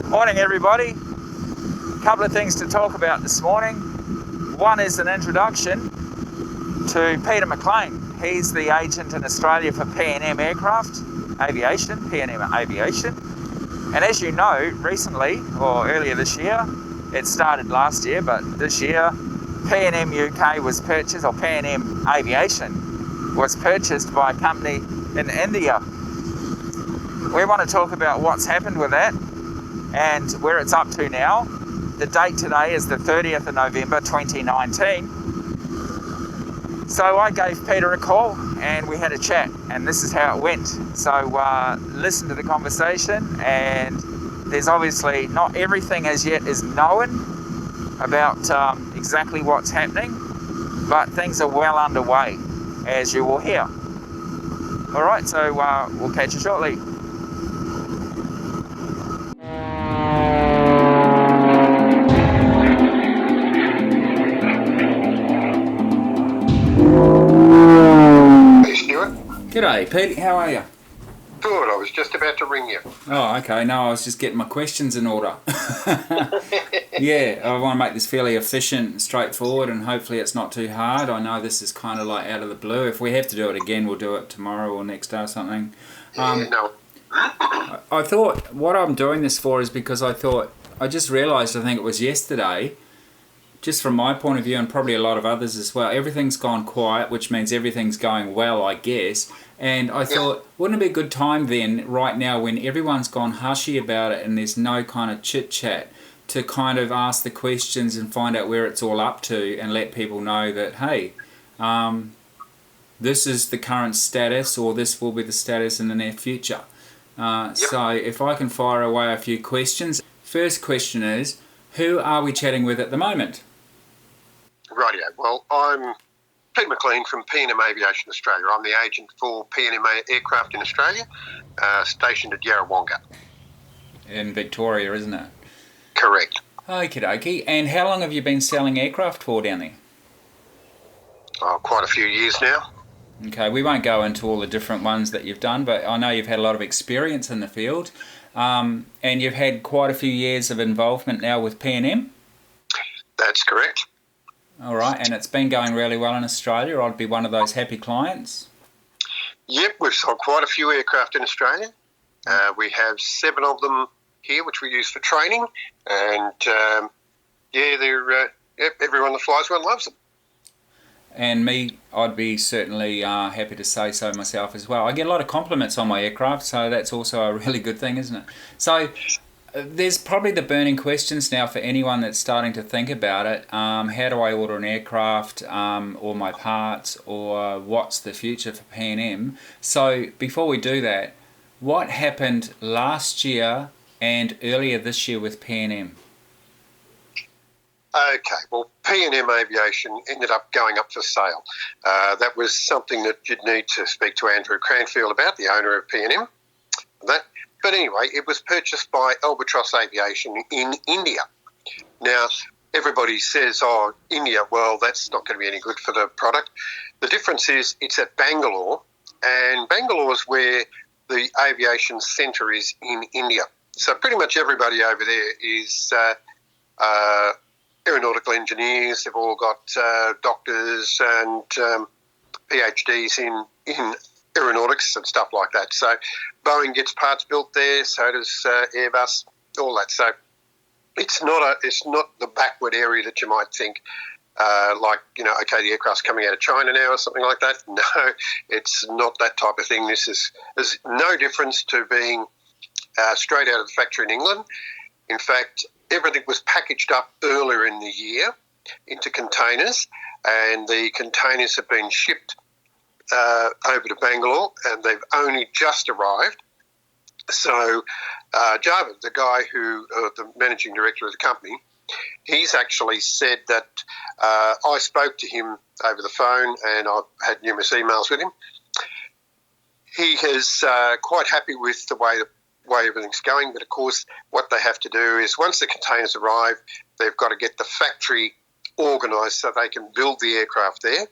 Morning everybody. Couple of things to talk about this morning. One is an introduction to Peter McLean. He's the agent in Australia for P&M Aviation, P&M Aviation. And as you know, recently, or earlier this year, it started last year, but this year, P&M UK was purchased, or P&M Aviation was purchased by a company in India. We want to talk about what's happened with that and where it's up to now. The date today is the 30th of November 2019. So I gave Peter a call and we had a chat, and this is how it went. So listen to the conversation, and there's obviously not everything as yet is known about exactly what's happening, but things are well underway, as you will hear. All right, so we'll catch you shortly. G'day Pete, how are you? Good, I was just about to ring you. Oh, okay, no, I was just getting my questions in order. Yeah, I want to make this fairly efficient and straightforward, and hopefully it's not too hard. I know this is kind of like out of the blue. If we have to do it again, we'll do it tomorrow or next day or something. No. I thought what I'm doing this for is because I just realised, I think it was yesterday, just from my point of view and probably a lot of others as well, everything's gone quiet, which means everything's going well, I guess. And I thought, wouldn't it be a good time then, right now, when everyone's gone hushy about it and there's no kind of chit-chat, to kind of ask the questions and find out where it's all up to and let people know that, hey, this is the current status, or this will be the status in the near future. So if I can fire away a few questions. First question is, who are we chatting with at the moment? Rightio. Well, I'm Peter McLean from P&M Aviation Australia. I'm the agent for P&M Aircraft in Australia, stationed at Yarrawonga. In Victoria, isn't it? Correct. Okie dokie. And how long have you been selling aircraft for down there? Oh, quite a few years now. Okay, we won't go into all the different ones that you've done, but I know you've had a lot of experience in the field, and you've had quite a few years of involvement now with P&M? That's correct. All right, and it's been going really well in Australia. I'd be one of those happy clients. Yep, we've sold quite a few aircraft in Australia. We have 7 of them here, which we use for training, and they're everyone that flies one loves them. And me, I'd be certainly happy to say so myself as well. I get a lot of compliments on my aircraft, so that's also a really good thing, isn't it? So there's probably the burning questions now for anyone that's starting to think about it. How do I order an aircraft, or my parts, or what's the future for P&M? So before we do that, what happened last year and earlier this year with P&M? Okay, well, P&M Aviation ended up going up for sale. That was something that you'd need to speak to Andrew Cranfield about, the owner of P&M. But anyway, it was purchased by Albatross Aviation in India. Now, everybody says, oh, India, well, that's not going to be any good for the product. The difference is it's at Bangalore, and Bangalore is where the aviation centre is in India. So pretty much everybody over there is aeronautical engineers. They've all got doctors and PhDs in aeronautics and stuff like that. So Boeing gets parts built there, so does Airbus, all that. So it's not the backward area that you might think, the aircraft's coming out of China now or something like that. No, it's not that type of thing. There's no difference to being straight out of the factory in England. In fact, everything was packaged up earlier in the year into containers, and the containers have been shipped over to Bangalore, and they've only just arrived. So Javed, the guy the managing director of the company, he's actually said that I spoke to him over the phone, and I've had numerous emails with him. He is quite happy with the way everything's going, but of course what they have to do is once the containers arrive, they've got to get the factory organised so they can build the aircraft there.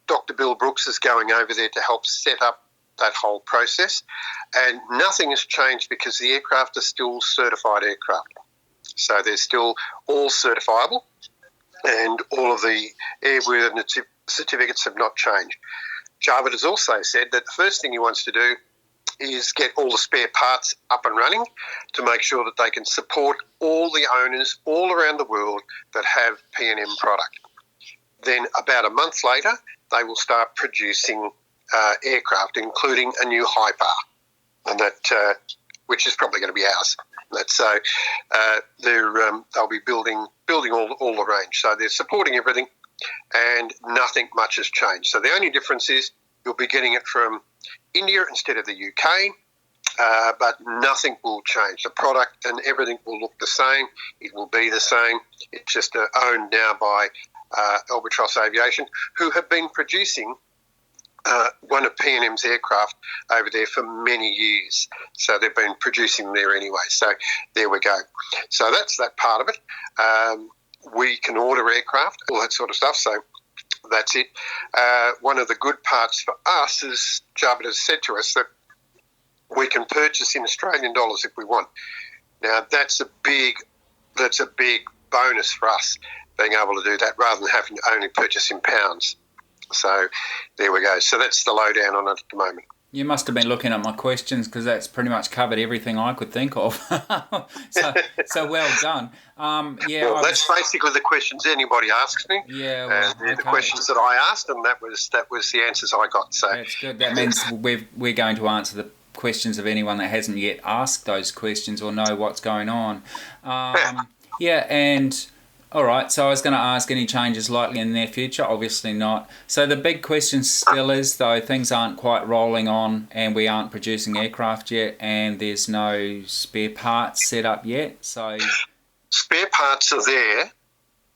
Dr. Bill Brooks is going over there to help set up that whole process, and nothing has changed because the aircraft are still certified aircraft. So they're still all certifiable, and all of the airworthiness certificates have not changed. Jarvid has also said that the first thing he wants to do is get all the spare parts up and running to make sure that they can support all the owners all around the world that have P&M product. Then about a month later, they will start producing aircraft, including a new high bar, and that which is probably going to be ours. So they'll be building all the range. So they're supporting everything, and nothing much has changed. So the only difference is you'll be getting it from India instead of the UK, but nothing will change. The product and everything will look the same. It will be the same. It's just owned now by Albatross Aviation, who have been producing one of P&M's aircraft over there for many years. So they've been producing there anyway. So there we go. So that's that part of it. We can order aircraft, all that sort of stuff. So that's it. One of the good parts for us is Jarvid has said to us that we can purchase in Australian dollars if we want. Now that's a big bonus for us, being able to do that rather than having to only purchase in pounds. So there we go. So that's the lowdown on it at the moment. You must have been looking at my questions, because that's pretty much covered everything I could think of. so well done. Well, that's basically the questions anybody asks me. Yeah, well, they're the questions that I asked, and that was the answers I got. So that's good. That means we're going to answer the questions of anyone that hasn't yet asked those questions or know what's going on. Yeah, and all right, so I was going to ask, any changes likely in the near future? Obviously not. So the big question still is, though, things aren't quite rolling on and we aren't producing aircraft yet, and there's no spare parts set up yet. So spare parts are there.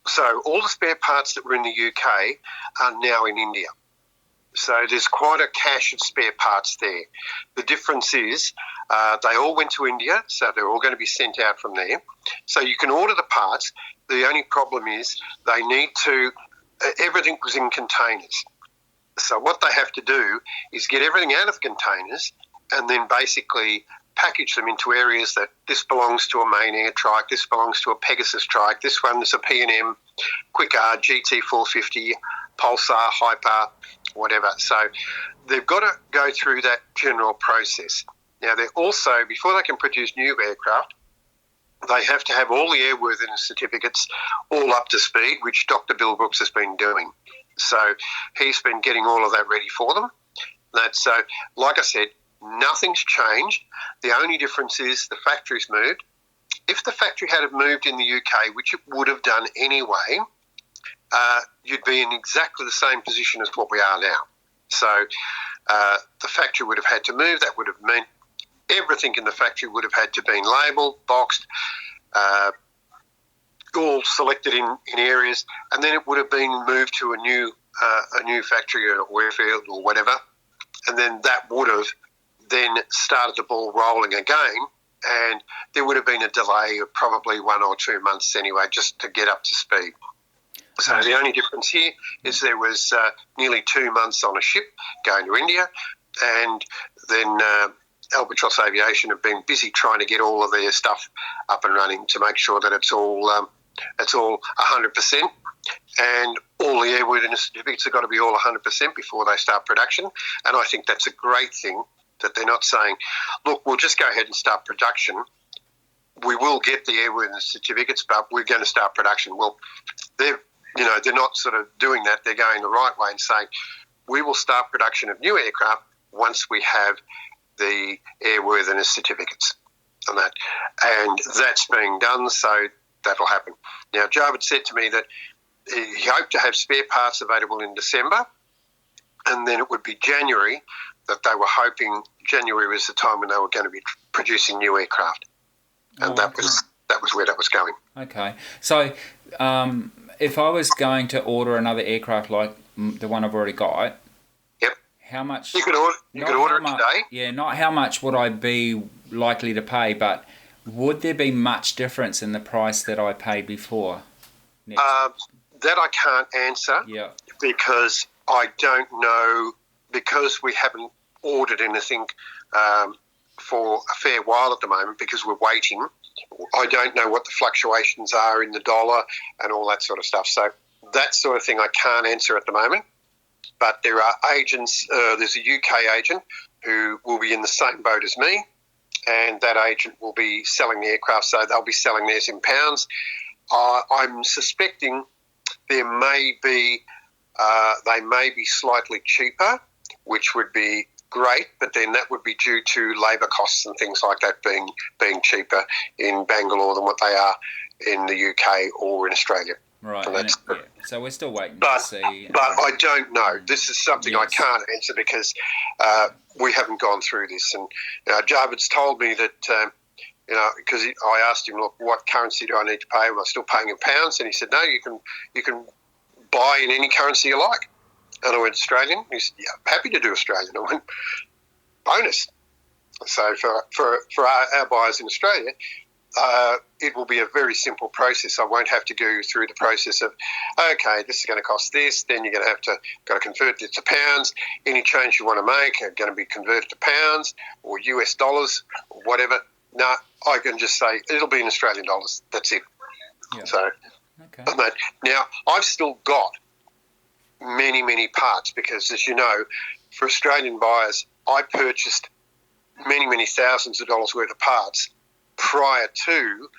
So all the spare parts that were in the UK are now in India. So there's quite a cache of spare parts there. The difference is they all went to India, so they're all going to be sent out from there. So you can order the parts. The only problem is they need to, everything was in containers. So what they have to do is get everything out of the containers and then basically package them into areas that this belongs to a main air trike, this belongs to a Pegasus trike, this one is a P&M QuikR GT450 Pulsar Hyper, whatever. So they've got to go through that general process. Now they're also, before they can produce new aircraft, they have to have all the airworthiness certificates all up to speed, which Dr. Bill Brooks has been doing. So he's been getting all of that ready for them. So, like I said, nothing's changed. The only difference is the factory's moved. If the factory had moved in the UK, which it would have done anyway, you'd be in exactly the same position as what we are now. So the factory would have had to move. That would have meant everything in the factory would have had to been labelled, boxed, all selected in areas, and then it would have been moved to a new factory or airfield or whatever, and then that would have then started the ball rolling again, and there would have been a delay of probably 1 or 2 months anyway just to get up to speed. So the only difference here is there was nearly 2 months on a ship going to India, and then Albatross Aviation have been busy trying to get all of their stuff up and running to make sure that it's all 100%, and all the airworthiness certificates have got to be all 100% before they start production. And I think that's a great thing that they're not saying, look, we'll just go ahead and start production. We will get the airworthiness certificates, but we're going to start production. Well, they're not sort of doing that. They're going the right way and saying, we will start production of new aircraft once we have the airworthiness certificates and that. And that's being done, so that'll happen. Now, Jarvid said to me that he hoped to have spare parts available in December, and then it would be January that they were hoping January was the time when they were going to be producing new aircraft. And that was where that was going. Okay. So if I was going to order another aircraft like the one I've already got, yep, how much? You could order it today. Yeah, not how much would I be likely to pay, but would there be much difference in the price that I paid before? That I can't answer, because I don't know, because we haven't ordered anything for a fair while at the moment because we're waiting. I don't know what the fluctuations are in the dollar and all that sort of stuff. So that sort of thing I can't answer at the moment. But there are agents. There's a UK agent who will be in the same boat as me, and that agent will be selling the aircraft, so they'll be selling theirs in pounds. I'm suspecting they may be slightly cheaper, which would be great, but then that would be due to labour costs and things like that being cheaper in Bangalore than what they are in the UK or in Australia. Right, so we're still waiting to see. But I don't know. This is something I can't answer because we haven't gone through this. And Jarvid's told me that, because I asked him, look, what currency do I need to pay? Am I still paying in pounds? And he said, no, you can buy in any currency you like. And I went, Australian? He said, yeah, happy to do Australian. I went, bonus. So for our buyers in Australia, it will be a very simple process. I won't have to go through the process of, okay, this is going to cost this, then you're going to have to convert it to pounds. Any change you want to make are going to be converted to pounds or US dollars or whatever. No, I can just say it'll be in Australian dollars. That's it. Yeah. So, okay. Now, I've still got many, many parts because, as you know, for Australian buyers, I purchased many, many thousands of dollars worth of parts prior to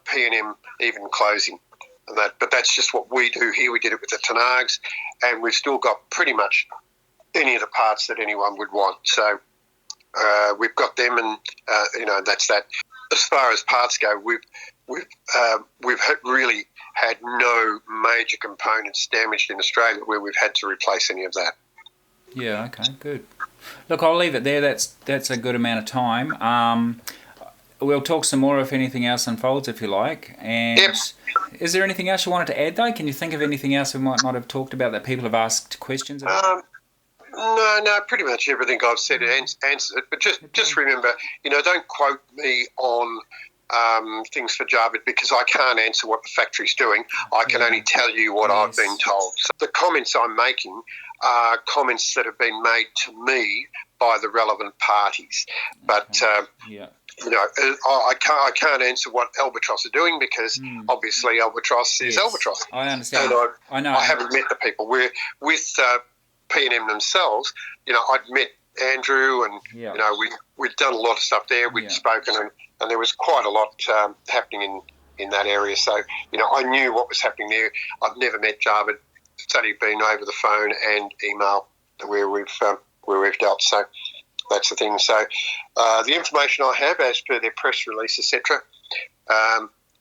P&M even closing. But that's just what we do here. We did it with the Tanags, and we've still got pretty much any of the parts that anyone would want. So we've got them, and that's that. As far as parts go, we've really had no major components damaged in Australia where we've had to replace any of that. Yeah. Okay. Good. Look, I'll leave it there. That's a good amount of time. We'll talk some more if anything else unfolds, if you like. And yep. Is there anything else you wanted to add, though? Can you think of anything else we might not have talked about that people have asked questions about? No, pretty much everything I've said answers it. But just remember, don't quote me on things for Jarvid because I can't answer what the factory's doing. I can only tell you what I've been told. So the comments I'm making are comments that have been made to me by the relevant parties. But I can't answer what Albatross are doing because obviously Albatross is Albatross. I understand. And I know. I haven't met the people. We're with P&M themselves. I'd met Andrew, and we'd done a lot of stuff there. We'd spoken, and there was quite a lot happening in that area. So I knew what was happening there. I've never met Jarvid. It's only been over the phone and email where we've dealt. So that's the thing. So the information I have, as per their press release, etc.,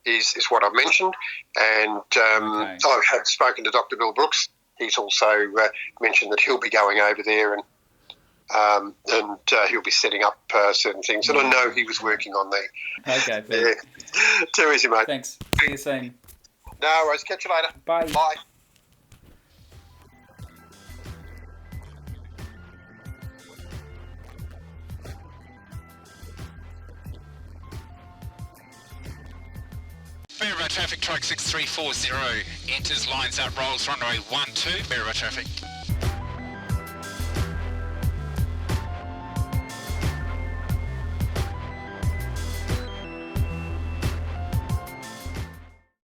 is what I've mentioned. And I have spoken to Dr. Bill Brooks. He's also mentioned that he'll be going over there and he'll be setting up certain things. And I know he was working on the... Okay. Yeah. Too easy, mate. Thanks. See you soon. No worries. Catch you later. Bye. Bye. Bearer traffic, truck 6340, enters, lines up, rolls runway 12, bearer traffic.